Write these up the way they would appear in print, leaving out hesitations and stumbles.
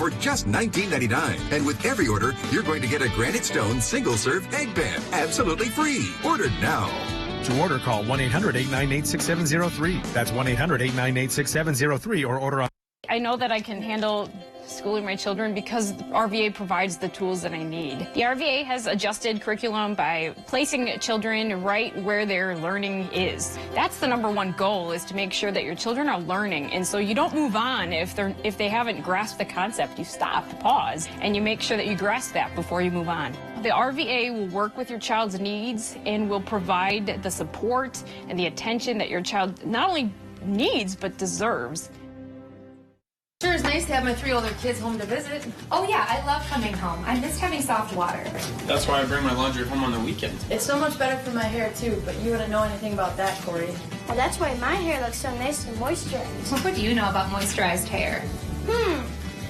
for just $19.99. And with every order, you're going to get a Granite Stone single-serve egg pan absolutely free. Order now. To order, call 1-800-898-6703. That's 1-800-898-6703 or order on. I know that I can handle schooling my children because RVA provides the tools that I need. The RVA has adjusted curriculum by placing children right where their learning is. That's the #1 goal, is to make sure that your children are learning. And so you don't move on if they haven't grasped the concept. You stop, pause, and you make sure that you grasp that before you move on. The RVA will work with your child's needs and will provide the support and the attention that your child not only needs but deserves. Sure is nice to have my 3 older kids home to visit. Oh yeah, I love coming home. I missed having soft water. That's why I bring my laundry home on the weekend. It's so much better for my hair too, but you wouldn't know anything about that, Corey. Well, that's why my hair looks so nice and moisturized. What do you know about moisturized hair?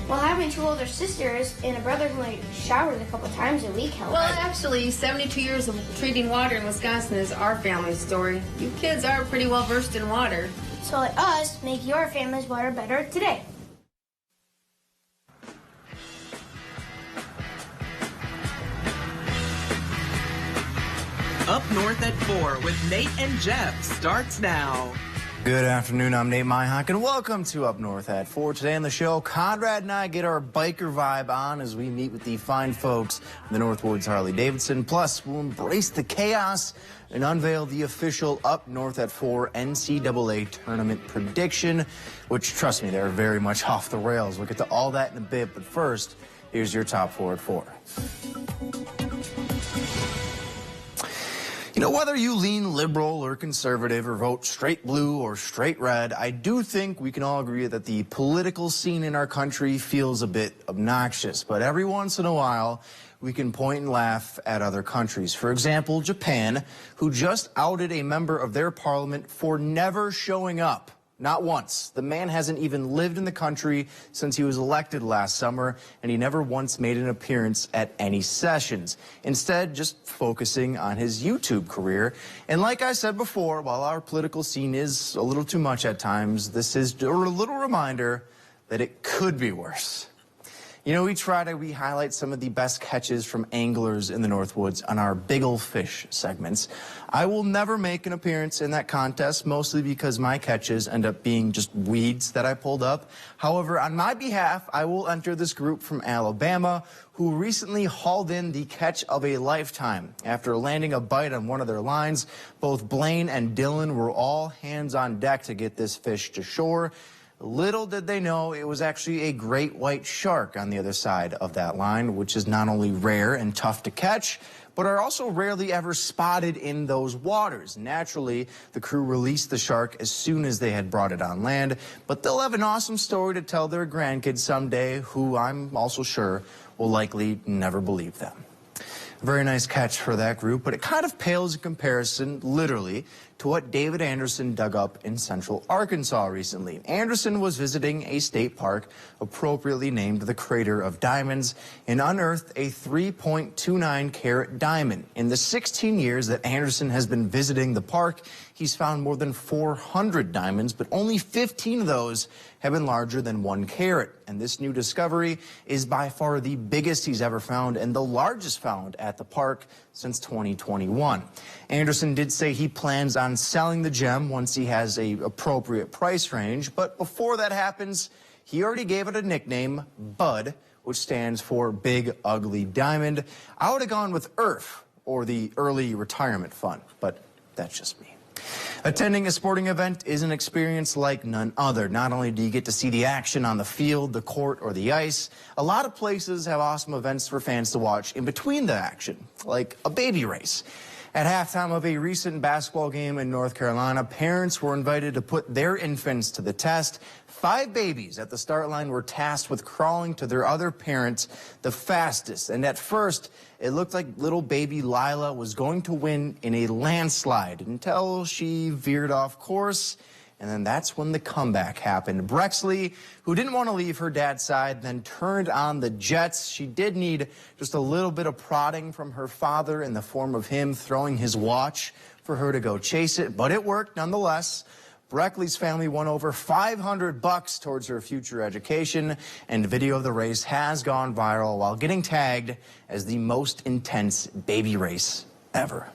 Well, having 2 older sisters and a brother who only showers a couple times a week helps. Well, actually, 72 years of treating water in Wisconsin is our family story. You kids are pretty well versed in water. So let us make your family's water better today. Up North at 4 with Nate and Jeff starts now. Good afternoon, I'm Nate Myhock, and welcome to Up North at 4. Today on the show, Conrad and I get our biker vibe on as we meet with the fine folks of the Northwoods Harley-Davidson. Plus, we'll embrace the chaos and unveil the official Up North at 4 NCAA tournament prediction, which, trust me, they're very much off the rails. We'll get to all that in a bit, but first, here's your top 4 at 4. You know, whether you lean liberal or conservative or vote straight blue or straight red, I do think we can all agree that the political scene in our country feels a bit obnoxious. But every once in a while, we can point and laugh at other countries. For example, Japan, who just outed a member of their parliament for never showing up. Not once. The man hasn't even lived in the country since he was elected last summer, and he never once made an appearance at any sessions. Instead, just focusing on his YouTube career. And like I said before, while our political scene is a little too much at times, this is a little reminder that it could be worse. You know, each Friday we highlight some of the best catches from anglers in the Northwoods on our Big Ol' Fish segments. I will never make an appearance in that contest, mostly because my catches end up being just weeds that I pulled up. However, on my behalf, I will enter this group from Alabama who recently hauled in the catch of a lifetime. After landing a bite on one of their lines, both Blaine and Dylan were all hands on deck to get this fish to shore. Little did they know it was actually a great white shark on the other side of that line, which is not only rare and tough to catch, but are also rarely ever spotted in those waters. Naturally, the crew released the shark as soon as they had brought it on land, but they'll have an awesome story to tell their grandkids someday, who I'm also sure will likely never believe them. A very nice catch for that group, but it kind of pales in comparison, literally, to what David Anderson dug up in central Arkansas recently. Anderson was visiting a state park appropriately named the Crater of Diamonds and unearthed a 3.29 carat diamond. In the 16 years that Anderson has been visiting the park, he's found more than 400 diamonds, but only 15 of those have been larger than 1 carat. And this new discovery is by far the biggest he's ever found and the largest found at the park since 2021. Anderson did say he plans on selling the gem once he has a appropriate price range, but before that happens, he already gave it a nickname, Bud, which stands for Big Ugly Diamond. I would have gone with EARF, or the Early Retirement Fund, but that's just me. Attending a sporting event is an experience like none other. Not only do you get to see the action on the field, the court, or the ice, a lot of places have awesome events for fans to watch in between the action, like a baby race. At halftime of a recent basketball game in North Carolina, parents were invited to put their infants to the test. 5 babies at the start line were tasked with crawling to their other parents the fastest. And at first, it looked like little baby Lila was going to win in a landslide until she veered off course. And then that's when the comeback happened. Brexley, who didn't want to leave her dad's side, then turned on the Jets. She did need just a little bit of prodding from her father in the form of him throwing his watch for her to go chase it, but it worked nonetheless. Breckley's family won over $500 towards her future education, and video of the race has gone viral while getting tagged as the most intense baby race ever.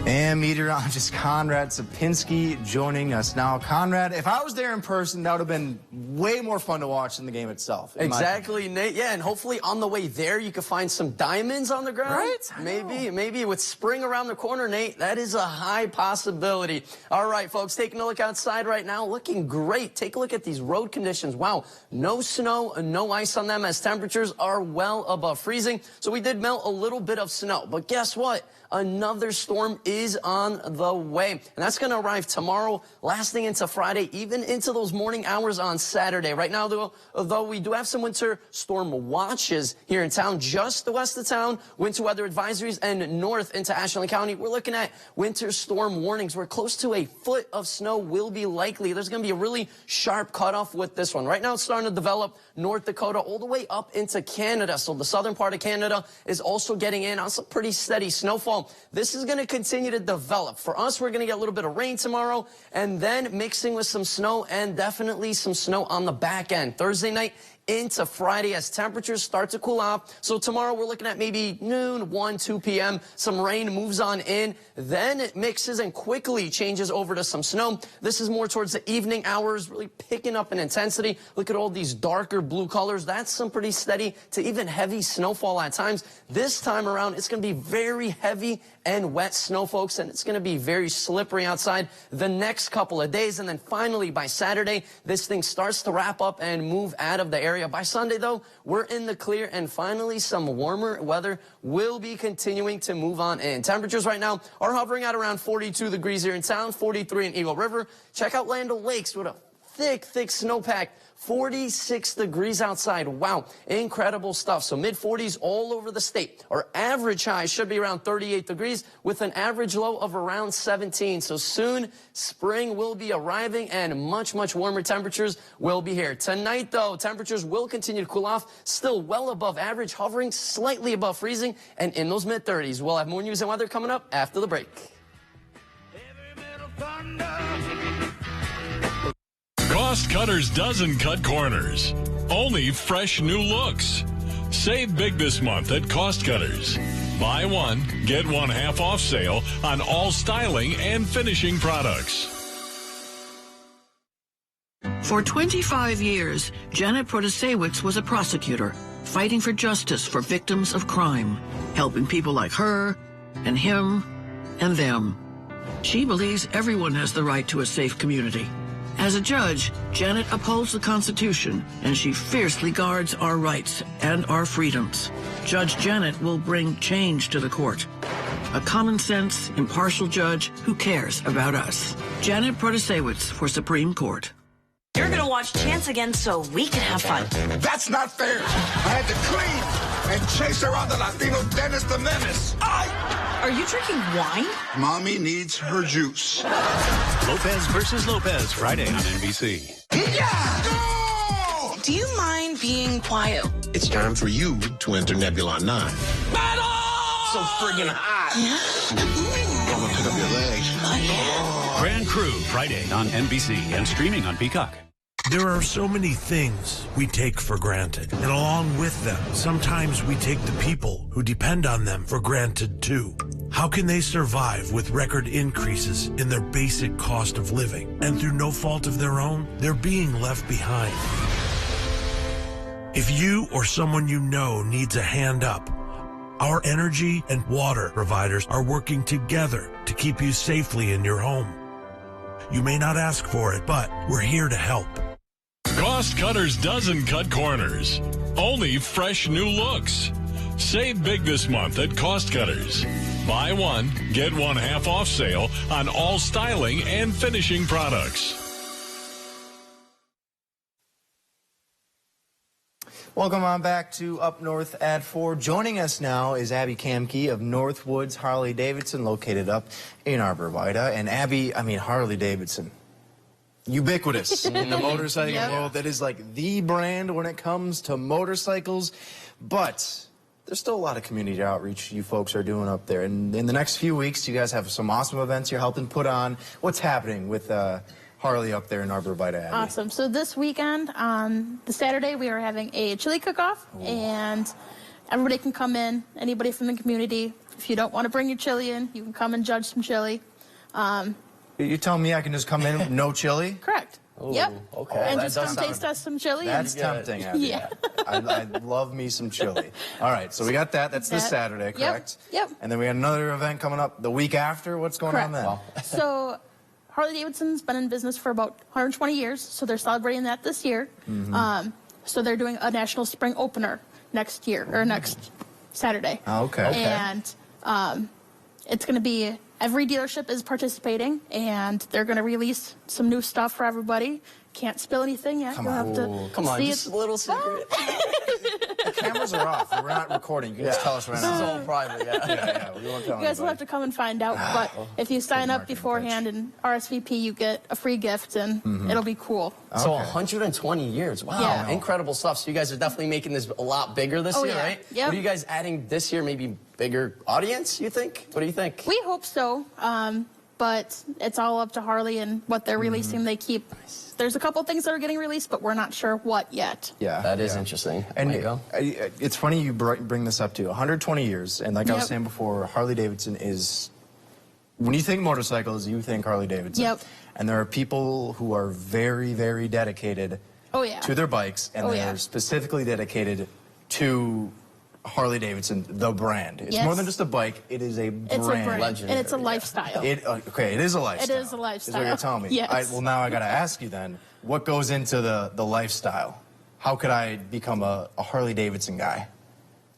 And meteorologist Conrad Sapinski joining us now. Conrad, if I was there in person, that would have been way more fun to watch than the game itself. Exactly, Nate. Yeah, and hopefully on the way there, you could find some diamonds on the ground. Right? Maybe with spring around the corner, Nate, that is a high possibility. All right, folks, taking a look outside right now, looking great. Take a look at these road conditions. Wow, no snow, no ice on them as temperatures are well above freezing. So we did melt a little bit of snow, but guess what? Another storm is on the way, and that's going to arrive tomorrow, lasting into Friday, even into those morning hours on Saturday. Right now, though we do have some winter storm watches here in town, just the west of town, winter weather advisories, and north into Ashland County, we're looking at winter storm warnings where close to a foot of snow will be likely. There's going to be a really sharp cutoff with this one. Right now, it's starting to develop North Dakota all the way up into Canada, so the southern part of Canada is also getting in on some pretty steady snowfall. This is going to continue to develop. For us, we're going to get a little bit of rain tomorrow and then mixing with some snow and definitely some snow on the back end. Thursday night into Friday as temperatures start to cool off. So tomorrow we're looking at maybe noon, 1, 2 p.m. Some rain moves on in. Then it mixes and quickly changes over to some snow. This is more towards the evening hours, really picking up in intensity. Look at all these darker blue colors. That's some pretty steady to even heavy snowfall at times. This time around, it's going to be very heavy and wet snow, folks, and it's going to be very slippery outside the next couple of days. And then finally, by Saturday, this thing starts to wrap up and move out of the area. By Sunday, though, we're in the clear, and finally, some warmer weather will be continuing to move on in. Temperatures right now are hovering at around 42 degrees here in town, 43 in Eagle River. Check out Land O'Lakes with a thick snowpack. 46 degrees outside. Wow, incredible stuff. So mid-40s all over the state. Our average high should be around 38 degrees with an average low of around 17. So soon, spring will be arriving and much warmer temperatures will be here. Tonight, though, temperatures will continue to cool off, still well above average, hovering slightly above freezing and in those mid-30s. We'll have more news and weather coming up after the break. Cost Cutters doesn't cut corners, only fresh new looks. Save big this month at Cost Cutters. Buy one, get one half off sale on all styling and finishing products. For 25 years, Janet Protasewicz was a prosecutor, fighting for justice for victims of crime, helping people like her and him and them. She believes everyone has the right to a safe community. As a judge, Janet upholds the Constitution, and she fiercely guards our rights and our freedoms. Judge Janet will bring change to the court. A common-sense, impartial judge who cares about us. Janet Protasewicz for Supreme Court. You're gonna watch Chance again so we can have fun. That's not fair. I had to clean and chase around the Latino Dennis the Menace. Are you drinking wine? Mommy needs her juice. Lopez versus Lopez, Friday on NBC. Yeah! Go! Do you mind being quiet? It's time for you to enter Nebula 9. Battle! So friggin' hot. Yeah. I'm gonna pick up your legs. Oh, yeah. Grand Crew, Friday on NBC and streaming on Peacock. There are so many things we take for granted, and along with them, sometimes we take the people who depend on them for granted too. How can they survive with record increases in their basic cost of living? And through no fault of their own, they're being left behind. If you or someone you know needs a hand up, our energy and water providers are working together to keep you safely in your home. You may not ask for it, but we're here to help. Cost Cutters doesn't cut corners, only fresh new looks. Save big this month at Cost Cutters. Buy one, get one half off sale on all styling and finishing products. Welcome on back to Up North at 4. Joining us now is Abby Kamke of Northwoods Harley Davidson, located up in Arborvita. And Abby, Harley Davidson, ubiquitous in the motorcycle world. That is like the brand when it comes to motorcycles. But there's still a lot of community outreach you folks are doing up there. And in the next few weeks, you guys have some awesome events you're helping put on. What's happening with Harley up there in Arbor Vitae Abbey? Awesome. So this weekend, on the Saturday, we are having a chili cook-off, and everybody can come in, anybody from the community. If you don't want to bring your chili in, you can come and judge some chili. You tell me I can just come in with no chili? Correct. Ooh, yep. Okay. And just come taste us some chili. That's tempting, Abby. Yeah. I love me some chili. All right, so we got that. That's this Saturday, correct? Yep. And then we got another event coming up the week after. What's going on then? So Harley-Davidson's been in business for about 120 years, so they're celebrating that this year. So they're doing a national spring opener next year, or next Saturday. Okay. And it's going to be, every dealership is participating, and they're going to release some new stuff for everybody. Can't spill anything yet. Come You'll on. have to Come on, see just it. a little secret. The cameras are off. We're not recording. You can just tell us right now. This is all private, Yeah, we won't tell You guys will have to come and find out, but if you sign up beforehand and RSVP, you get a free gift, and it'll be cool. So 120 years. Wow. Yeah. Incredible stuff. So you guys are definitely making this a lot bigger this year, yeah. right? Yep. What are you guys adding this year? Maybe bigger audience, you think? What do you think? We hope so, but it's all up to Harley and what they're releasing. They keep... There's a couple things that are getting released, but we're not sure what yet. Yeah. That is interesting. And There you go. it's funny you bring this up, too. 120 years, and like I was saying before, Harley-Davidson is... When you think motorcycles, you think Harley-Davidson. Yep. And there are people who are very, very dedicated to their bikes, and they're specifically dedicated to Harley-Davidson, the brand. It's more than just a bike. It is a brand. It's a brand, and it's a lifestyle. Okay, it is a lifestyle. It is a lifestyle. Is what you're telling me. Yes. Well, now I got to ask you then, what goes into the lifestyle? How could I become a Harley-Davidson guy?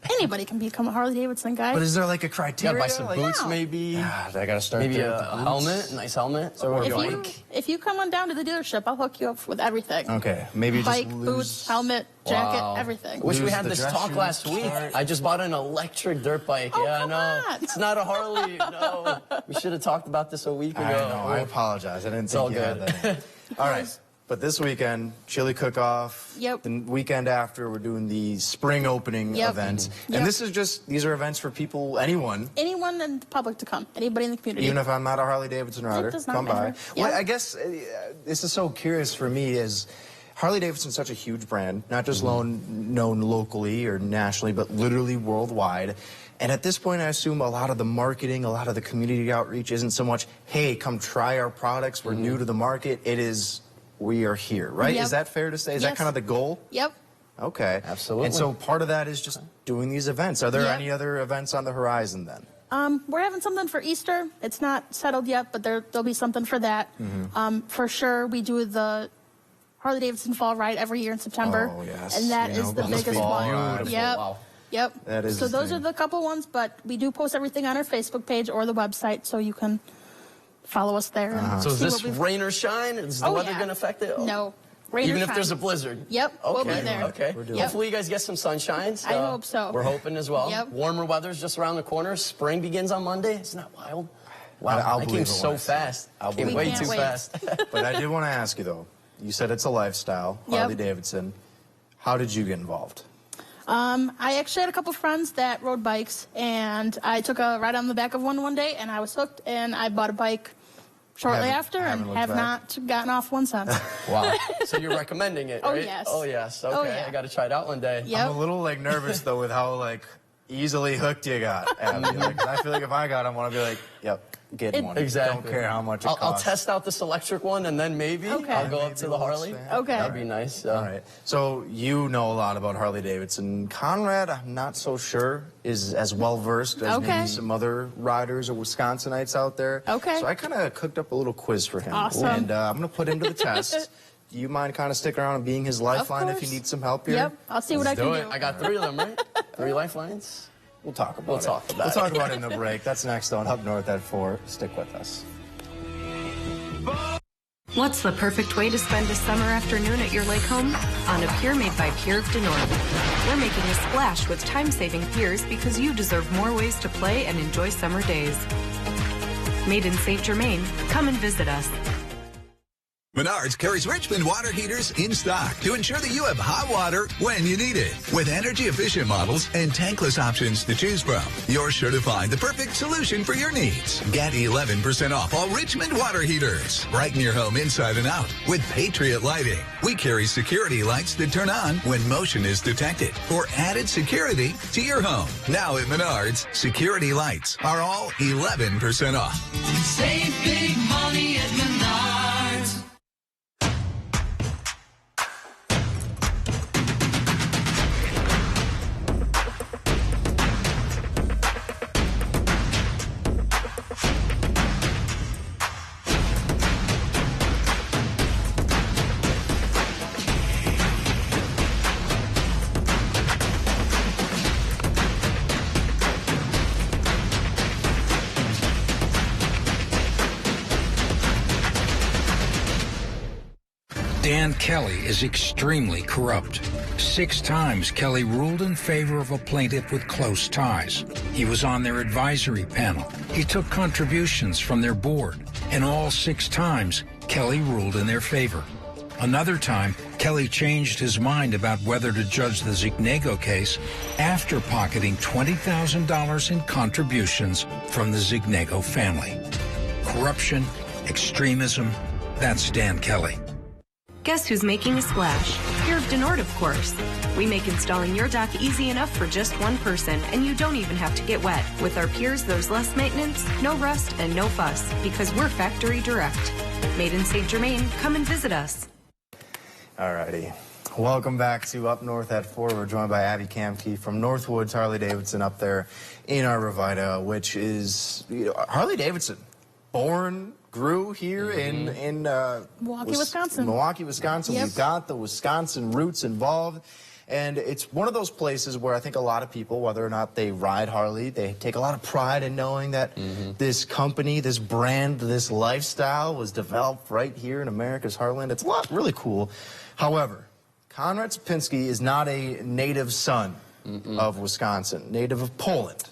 Anybody can become a Harley-Davidson guy. But is there like a criteria? Gotta buy some boots, maybe. I got to start Maybe there with a the boots. helmet, a nice helmet. So If you come on down to the dealership, I'll hook you up with everything. Okay, maybe bike, just boots, helmet, jacket, everything. Wish we had this talk last week. I just bought an electric dirt bike. Oh, no, it's not a Harley. No, we should have talked about this a week ago. I know. I apologize. I didn't It's all think you had that. All right. But this weekend, chili cook-off. Yep. The weekend after, we're doing the spring opening event. And this is just, these are events for people, anyone. Anyone in the public to come. Anybody in the community. Even if I'm not a Harley-Davidson rider, does not come by. matter. Well, I guess this is so curious for me is Harley-Davidson is such a huge brand, not just known locally or nationally, but literally worldwide. And at this point, I assume a lot of the marketing, a lot of the community outreach isn't so much, hey, come try our products. We're new to the market. It is... We are here, right? Yep. Is that fair to say? Is that kind of the goal? Yep. Okay. Absolutely. And so part of that is just doing these events. Are there any other events on the horizon then? We're having something for Easter. It's not settled yet, but there'll be something for that. For sure, we do the Harley-Davidson Fall Ride every year in September. Oh, yes. And that is the biggest one. Yep. Wow. Yep. That is so the those thing. are the couple ones, but we do post everything on our Facebook page or the website, so you can follow us there. And So is see this what we've... rain or shine? Is the weather going to affect it? No. Rain Even or if there's a shine. blizzard? Yep, we'll be there. Okay. Hopefully you guys get some sunshine. I hope so. We're hoping as well. Yep. Warmer weather's just around the corner. Spring begins on Monday. Isn't that wild? Wow, I'll I believe came it so when I see it. fast. I'll Came believe way it. too fast. But I did want to ask you, though. You said it's a lifestyle, Yep. Harley-Davidson. How did you get involved? I actually had a couple friends that rode bikes, and I took a ride on the back of one day, and I was hooked, and I bought a bike shortly after and have not gotten off one since. Wow. So you're recommending it, Oh, right? yes. Oh, yes. Okay. Oh, yeah. I got to try it out one day. Yep. I'm a little nervous though with how easily hooked you got, Abby. I feel like if I got, I want to be like, yep, get one. Exactly. Don't care how much it I'll costs. test out this electric one, and then maybe I'll go up to the Harley. Okay. That'd be nice. All right. So you know a lot about Harley-Davidson. Conrad, I'm not so sure, is as well-versed as maybe some other riders or Wisconsinites out there. Okay. So I kind of cooked up a little quiz for him. Awesome. And I'm going to put him to the test. Do you mind kind of sticking around and being his lifeline if you need some help here? Yep. I'll see what I can do. I got 3 of them, right? 3 lifelines. We'll talk about it. We'll talk about it in the break. That's next on Up North at 4. Stick with us. What's the perfect way to spend a summer afternoon at your lake home? On a pier made by Pier of the North. We're making a splash with time-saving piers because you deserve more ways to play and enjoy summer days. Made in St. Germain, come and visit us. Menards carries Richmond water heaters in stock to ensure that you have hot water when you need it. With energy-efficient models and tankless options to choose from, you're sure to find the perfect solution for your needs. Get 11% off all Richmond water heaters. Brighten your home inside and out with Patriot Lighting. We carry security lights that turn on when motion is detected for added security to your home. Now at Menards, security lights are all 11% off. Save big money at Menards. Dan Kelly is extremely corrupt. 6 times Kelly ruled in favor of a plaintiff with close ties. He was on their advisory panel. He took contributions from their board. And all 6 times, Kelly ruled in their favor. Another time, Kelly changed his mind about whether to judge the Zignego case after pocketing $20,000 in contributions from the Zignego family. Corruption, extremism, that's Dan Kelly. Guess who's making a splash? Pier of Denord, of course. We make installing your dock easy enough for just one person, and you don't even have to get wet. With our piers, there's less maintenance, no rust, and no fuss, because we're factory direct. Made in St. Germain, come and visit us. Alrighty. Welcome back to Up North at 4. We're joined by Abby Kamke from Northwoods Harley-Davidson up there in Arvada, which is Harley-Davidson. Born, grew here in Milwaukee, Wisconsin. Milwaukee, Wisconsin. Yep. We've got the Wisconsin roots involved. And it's one of those places where I think a lot of people, whether or not they ride Harley, they take a lot of pride in knowing that this company, this brand, this lifestyle was developed right here in America's heartland. It's really cool. However, Konrad Sapinski is not a native son of Wisconsin, native of Poland.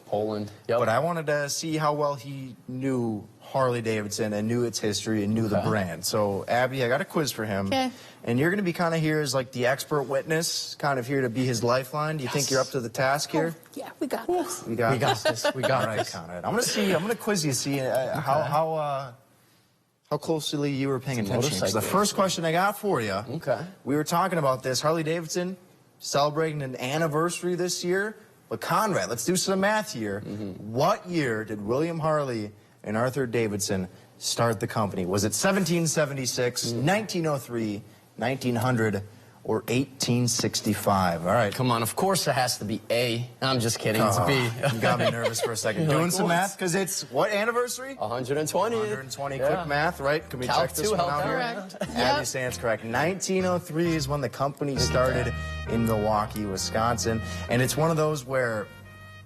Yep. But I wanted to see how well he knew Harley-Davidson and knew its history and knew the brand. So, Abby, I got a quiz for him. Okay. And you're going to be kind of here as like the expert witness, kind of here to be his lifeline. Do you think you're up to the task here? Yeah, we got this. We got this. We got All right, this. Conrad. I'm going to quiz you, see how closely you were paying attention. 'Cause the first question I got for you, we were talking about this, Harley-Davidson celebrating an anniversary this year. But Conrad, let's do some math here. What year did William Harley and Arthur Davidson start the company? Was it 1776, 1903, 1900, or 1865? All right. Come on, of course it has to be A. I'm just kidding, it's B. You got me nervous for a second. Doing some math, because it's what anniversary? 120. 120, quick math, right? Can we check this one out here? Abby saying it's correct. 1903 is when the company started in Milwaukee, Wisconsin. And it's one of those where,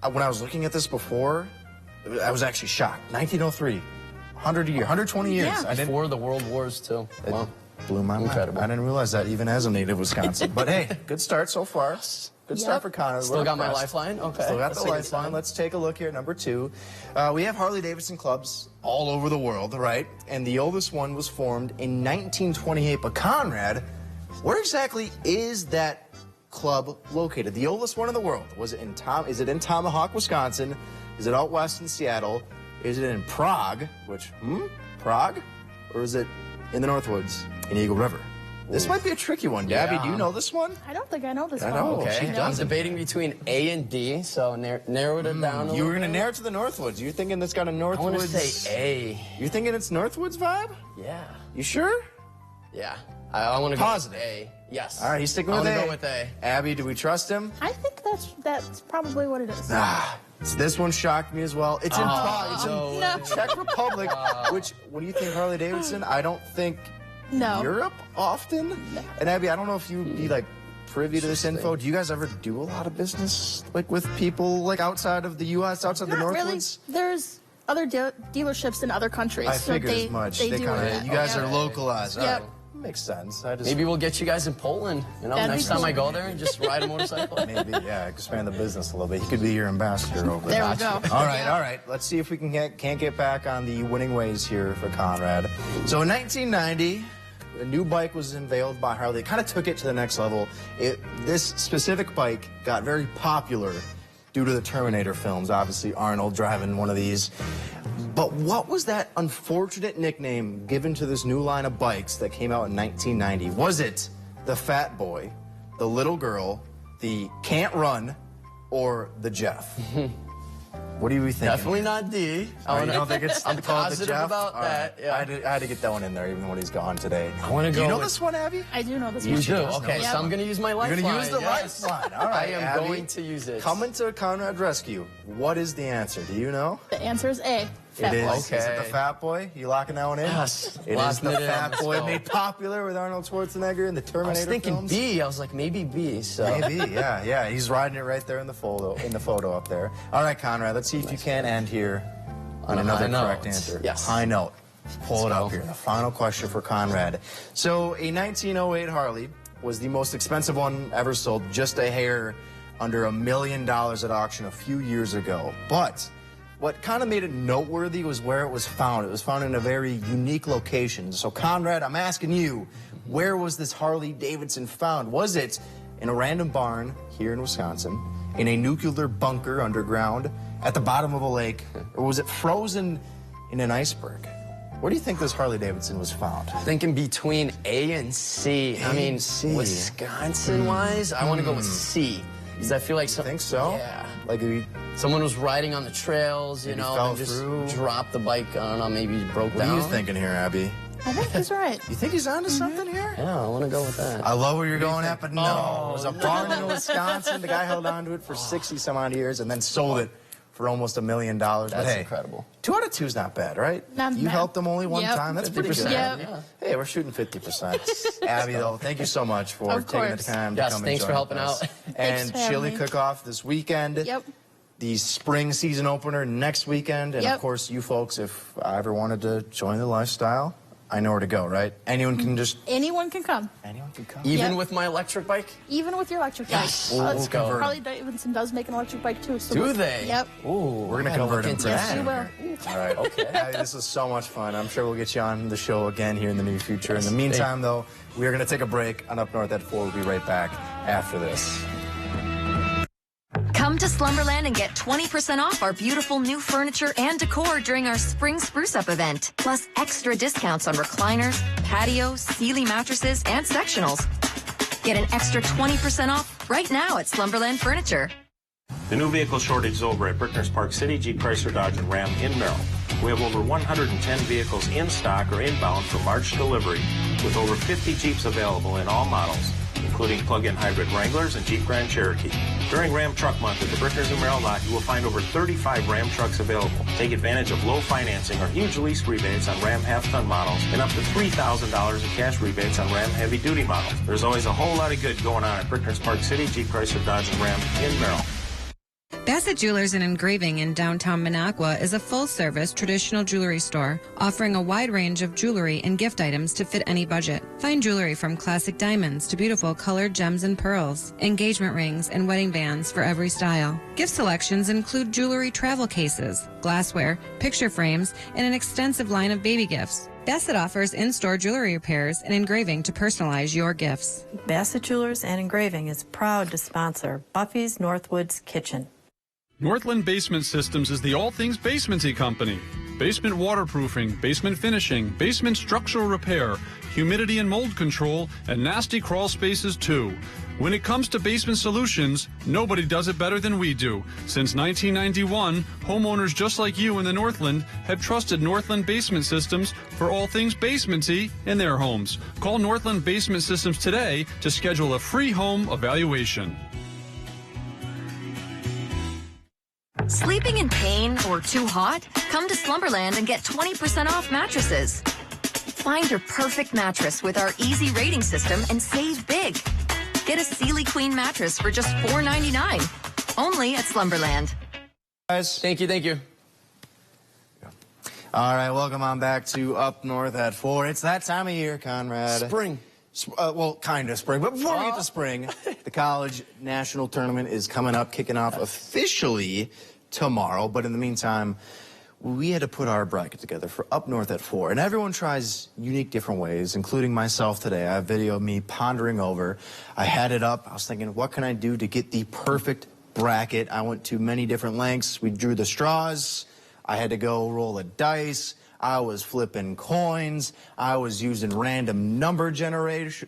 when I was looking at this before, I was actually shocked. 1903, 120 years. Yeah. Before the World Wars, too. Wow. Blew my mind. I didn't realize that even as a native Wisconsin. But hey, good start so far. Good start for Conrad. Still got my lifeline? Okay. Still got the lifeline. Let's take a look here at number 2. We have Harley-Davidson clubs all over the world, right? And the oldest one was formed in 1928. But Conrad, where exactly is that club located? The oldest one in the world. Is it in Tomahawk, Wisconsin? Is it out west in Seattle? Is it in Prague? Prague? Or is it in the Northwoods in Eagle River? This might be a tricky one. Gabby, do you know this one? I don't think I know this one. I know. Okay. I'm debating between A and D, so narrowed it down a You were little going to bit. narrow it to the Northwoods. You're thinking it's got a Northwoods... I want to say A. You're thinking it's Northwoods vibe? Yeah. You sure? Yeah. I want to go Positive. with A. Yes. All right, he's sticking with A. I want to go with A. Abby, do we trust him? I think that's probably what it is. This one shocked me as well. It's in Prague. It's in no. the Czech Republic, which, when you think Harley-Davidson, I don't think Europe often. No. And Abby, I don't know if you'd be like privy to this info. Do you guys ever do a lot of business like with people like outside of the U.S., outside the Northwoods? Really. There's other dealerships in other countries. I figured as much. They do kinda, you guys are localized. Yep. All right. Makes sense. Maybe we'll get you guys in Poland. You know, next time I go there, just ride a motorcycle. Maybe, yeah, expand the business a little bit. He could be your ambassador over there. There we go. All right. Let's see if we can't get back on the winning ways here for Conrad. So in 1990, a new bike was unveiled by Harley. It kind of took it to the next level. This specific bike got very popular due to the Terminator films. Obviously, Arnold driving one of these. But what was that unfortunate nickname given to this new line of bikes that came out in 1990? Was it the Fat Boy, the Little Girl, the Can't Run, or the Jeff? What do you think? Definitely not D. You don't think it's I'm called the positive Jeff? about that. Yeah. I had to get that one in there, even when he's gone today. I want to go. Do you know with... this one, Abby? I do know this You one. do? Okay, so I'm going to use my lifeline. You're going to use the yes. lifeline. All right, I am Abby, going to use it. Coming to Conrad's rescue. What is the answer? Do you know? The answer is A. It is. Okay. Is it the Fat Boy? You locking that one in? Yes. It is the Fat Boy, made popular with Arnold Schwarzenegger in the Terminator I was thinking films. B. I was like, maybe B. So. Maybe, yeah. He's riding it right there in the photo up there. All right, Conrad, let's see if you can end here on another correct answer. Yes. High note. Pull it up here. The final question for Conrad. So, a 1908 Harley was the most expensive one ever sold, just a hair under $1 million at auction a few years ago. But what kind of made it noteworthy was where it was found. It was found in a very unique location. So, Conrad, I'm asking you, where was this Harley Davidson found? Was it in a random barn here in Wisconsin, in a nuclear bunker underground, at the bottom of a lake, or was it frozen in an iceberg? Where do you think this Harley Davidson was found? Thinking between A and C. I mean, Wisconsin-wise, I want to go with C. Because I feel like you think so? Yeah. Like someone was riding on the trails, you know, fell and just through. dropped the bike. I don't know, maybe he broke down. What are you thinking here, Abby? I think he's right. You think he's onto something here? Yeah, I want to go with that. I love where you're going at, but no. It was a barn in Wisconsin. The guy held on to it for 60-some-odd years and then sold it for almost $1 million. That's but hey, incredible. 2 out of 2 is not bad, right? Not you bad. helped them only one time. That's pretty good. Yep. Yeah. Hey, we're shooting 50%. Abby, though, thank you so much for taking the time to Yes, come thanks and for join helping us. out. And Chili Cook-Off this weekend. Yep. The spring season opener next weekend. And, of course, you folks, if I ever wanted to join the lifestyle, I know where to go, right? Anyone can just... Anyone can come. Anyone can come. Even with my electric bike? Even with your electric bike. Yes. Let's go. Harley Davidson does make an electric bike, too. So Do they? Yep. Ooh, we're going to convert him to Yes, that. you will. All right. Okay. Abby, this was so much fun. I'm sure we'll get you on the show again here in the near future. In the meantime, though, we are going to take a break on Up North at 4. We'll be right back after this. Come to Slumberland and get 20% off our beautiful new furniture and decor during our Spring Spruce Up event. Plus extra discounts on recliners, patios, Sealy mattresses, and sectionals. Get an extra 20% off right now at Slumberland Furniture. The new vehicle shortage is over at Brickner's Park City, Jeep, Chrysler, Dodge, and Ram in Merrill. We have over 110 vehicles in stock or inbound for March delivery, with over 50 Jeeps available in all models, including plug-in hybrid Wranglers and Jeep Grand Cherokee. During Ram Truck Month at the Brickner's and Merrill lot, you will find over 35 Ram trucks available. Take advantage of low financing or huge lease rebates on Ram half-ton models and up to $3,000 in cash rebates on Ram heavy-duty models. There's always a whole lot of good going on at Brickner's Park City, Jeep, Chrysler, Dodge, and Ram in Merrill. Bassett Jewelers and Engraving in downtown Minocqua is a full-service traditional jewelry store offering a wide range of jewelry and gift items to fit any budget. Find jewelry from classic diamonds to beautiful colored gems and pearls, engagement rings, and wedding bands for every style. Gift selections include jewelry travel cases, glassware, picture frames, and an extensive line of baby gifts. Bassett offers in-store jewelry repairs and engraving to personalize your gifts. Bassett Jewelers and Engraving is proud to sponsor Buffy's Northwoods Kitchen. Northland Basement Systems is the all things basementy company. Basement waterproofing, basement finishing, basement structural repair, humidity and mold control, and nasty crawl spaces too. When it comes to basement solutions, nobody does it better than we do. Since 1991, homeowners just like you in the Northland have trusted Northland Basement Systems for all things basementy in their homes. Call Northland Basement Systems today to schedule a free home evaluation. Sleeping in pain or too hot? Come to Slumberland and get 20% off mattresses. Find your perfect mattress with our easy rating system and save big. Get a Sealy Queen mattress for just $4.99. Only at Slumberland. Guys, thank you. All right, welcome on back to Up North at 4. It's that time of year, Conrad. Spring. Well, kind of spring. But before we get to spring, the College National Tournament is coming up, kicking off officially tomorrow. But in the meantime, we had to put our bracket together for Up North at 4. And everyone tries unique different ways, including myself today. I have video of me pondering over. I had it up. I was thinking, what can I do to get the perfect bracket? I went to many different lengths. We drew the straws. I had to go roll the dice. I was flipping coins. I was using random number generators.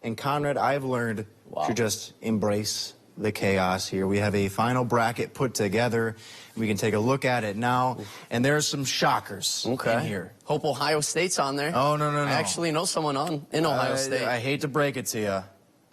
And Conrad, I've learned to just embrace the chaos here. We have a final bracket put together. We can take a look at it now. And there's some shockers in here. Hope Ohio State's on there. Oh, no. I actually know someone in Ohio State. I hate to break it to you,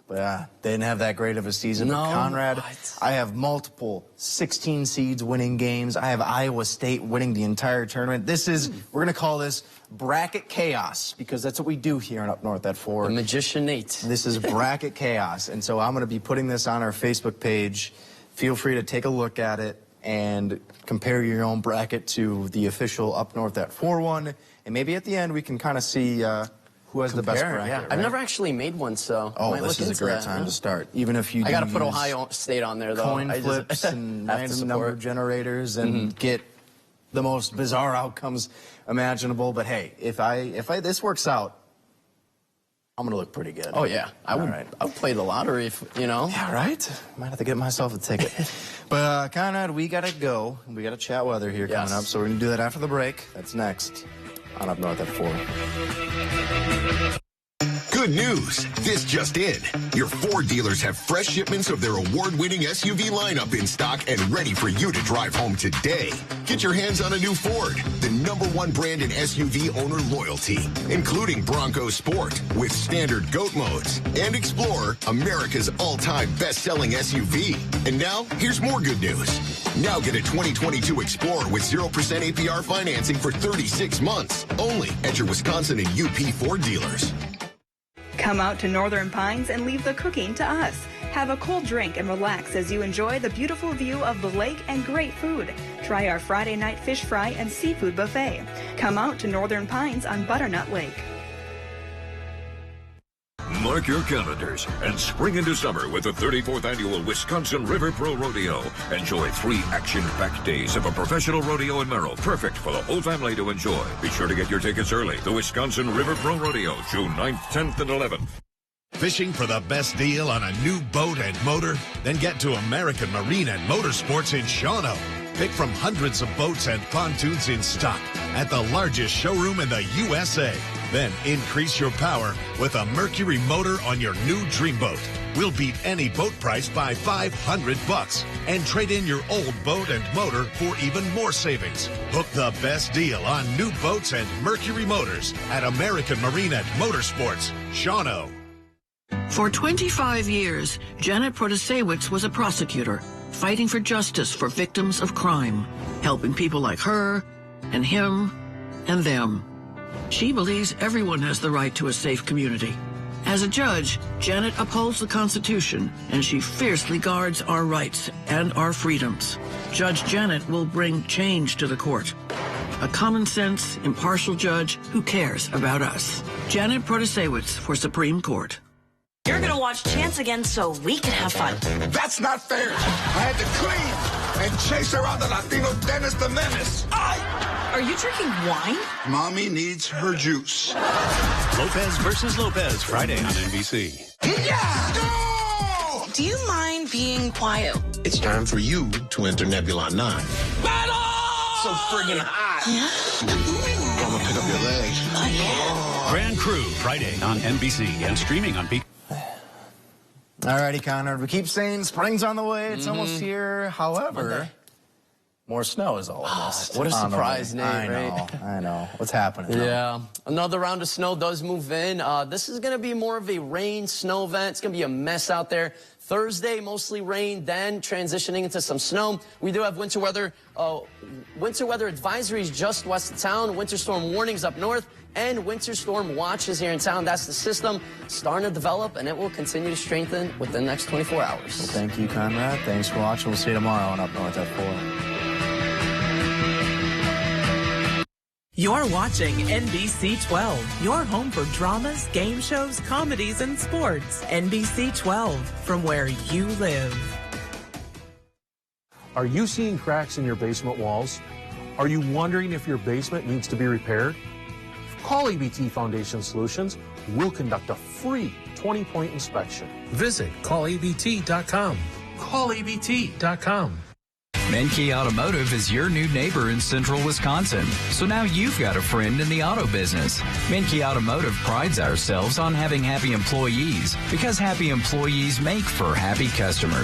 but they didn't have that great of a season. No. Conrad, I have multiple 16 seeds winning games. I have Iowa State winning the entire tournament. This is, we're going to call this bracket chaos, because that's what we do here in Up North at 4. The Magician Nate. This is bracket chaos. And so I'm going to be putting this on our Facebook page. Feel free to take a look at it and compare your own bracket to the official Up North at 4 one. And maybe at the end we can kind of see who has the best bracket. Yeah. Right? I've never actually made one, so oh, this is a great time to start. Even if you I got to put Ohio State on there, though. Coin flips and random number generators and get the most bizarre outcomes imaginable. But hey, if this works out, I'm gonna look pretty good. Oh yeah, I would play the lottery if you know. Yeah, right. Might have to get myself a ticket. But Conrad, we gotta go. We got a chat weather here coming up, so we're gonna do that after the break. That's next on Up North at 4. Good news. This just in. Your Ford dealers have fresh shipments of their award-winning SUV lineup in stock and ready for you to drive home today. Get your hands on a new Ford, the #1 brand in SUV owner loyalty, including Bronco Sport with standard GOAT modes and Explorer, America's all-time best-selling SUV. And now, here's more good news. Now get a 2022 Explorer with 0% APR financing for 36 months, only at your Wisconsin and UP Ford dealers. Come out to Northern Pines and leave the cooking to us. Have a cold drink and relax as you enjoy the beautiful view of the lake and great food. Try our Friday night fish fry and seafood buffet. Come out to Northern Pines on Butternut Lake. Mark your calendars and spring into summer with the 34th Annual Wisconsin River Pro Rodeo. Enjoy 3 action-packed days of a professional rodeo in Merrill, perfect for the whole family to enjoy. Be sure to get your tickets early. The Wisconsin River Pro Rodeo, June 9th, 10th, and 11th. Fishing for the best deal on a new boat and motor? Then get to American Marine and Motorsports in Shawano. Pick from hundreds of boats and pontoons in stock at the largest showroom in the USA. Then increase your power with a Mercury motor on your new dream boat. We'll beat any boat price by $500 and trade in your old boat and motor for even more savings. Book the best deal on new boats and Mercury motors at American Marine and Motorsports, Shawano. For 25 years, Janet Protasewicz was a prosecutor, fighting for justice for victims of crime, helping people like her and him and them. She believes everyone has the right to a safe community. As a judge, Janet upholds the Constitution, and she fiercely guards our rights and our freedoms. Judge Janet will bring change to the court. A common-sense, impartial judge who cares about us. Janet Protasewicz for Supreme Court. You're going to watch Chance again so we can have fun. That's not fair. I had to clean and chase around the Latino Dennis the Menace. Are you drinking wine? Mommy needs her juice. Lopez versus Lopez, Friday on NBC. Yeah! Go! Do you mind being quiet? It's time for you to enter Nebula 9. Battle! So friggin' hot. Yeah. I'm gonna pick up your legs. Grand Crew, Friday on NBC and streaming on Peak. Alrighty, Conrad. We keep saying spring's on the way. It's almost here. However, more snow is almost. What a surprise, Nate, I know. What's happening? Yeah. Another round of snow does move in. This is going to be more of a rain snow event. It's going to be a mess out there. Thursday, mostly rain, then transitioning into some snow. We do have winter weather advisories just west of town, winter storm warnings up north, and winter storm watches here in town. That's the system starting to develop, and it will continue to strengthen within the next 24 hours. Well, thank you, Conrad. Thanks for watching. We'll see you tomorrow on Up North at 4. You're watching NBC 12, your home for dramas, game shows, comedies, and sports. NBC 12, from where you live. Are you seeing cracks in your basement walls? Are you wondering if your basement needs to be repaired? Call ABT Foundation Solutions. We'll conduct a free 20-point inspection. Visit callabt.com. Callabt.com. Menke Automotive is your new neighbor in central Wisconsin. So now you've got a friend in the auto business. Menke Automotive prides ourselves on having happy employees because happy employees make for happy customers.